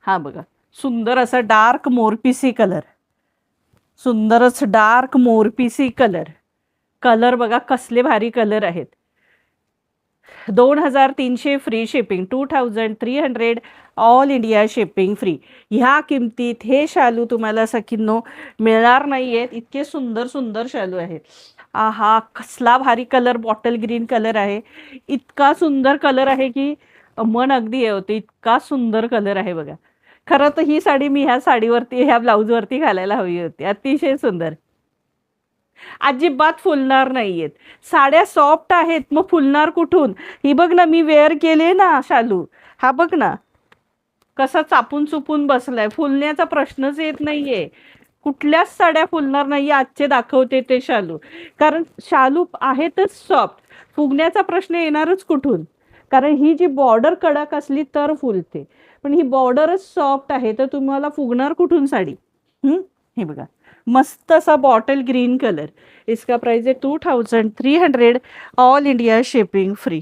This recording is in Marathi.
हा बघा, सुंदर असा डार्क मोरपिसी कलर, सुंदरच डार्क मोरपिसी कलर. कलर बघा कसले भारी कलर आहेत. 2300 free shipping, 2300 all India shipping free. ह्या किमतीत हे शालू तुम्हाला सखींनो मिळणार नाहीयेत. इतके सुंदर सुंदर शालू आहेत. आहा, कसला भारी कलर, बॉटल ग्रीन कलर आहे. इतका सुंदर कलर आहे की मन अगदी हे होते. इतका सुंदर कलर आहे बघा. खरं तर ही साडी मी ह्या साडीवरती, ह्या ब्लाऊजवरती घालायला हवी होती. अतिशय सुंदर. अजिबात फुलणार नाहीयेत. साड्या सॉफ्ट आहेत, मग फुलणार कुठून? ही बघ ना, मी वेअर केले ना शालू, हा बघ ना कसा चापून चुपून बसलाय. फुलण्याचा प्रश्नच येत नाहीये. कुठल्याच साड्या फुलणार नाही. आजचे दाखवते ते शालू, कारण शालू आहेतच सॉफ्ट. फुगण्याचा प्रश्न येणारच कुठून? कारण ही जी बॉर्डर कडक असली तर फुलते, पण ही बॉर्डरच सॉफ्ट आहे, तर तुम्हाला फुगणार कुठून साडी? हे बघा, मस्त असा बॉटल ग्रीन कलर. इसका प्राइस है 2300, ऑल इंडिया शिपिंग फ्री.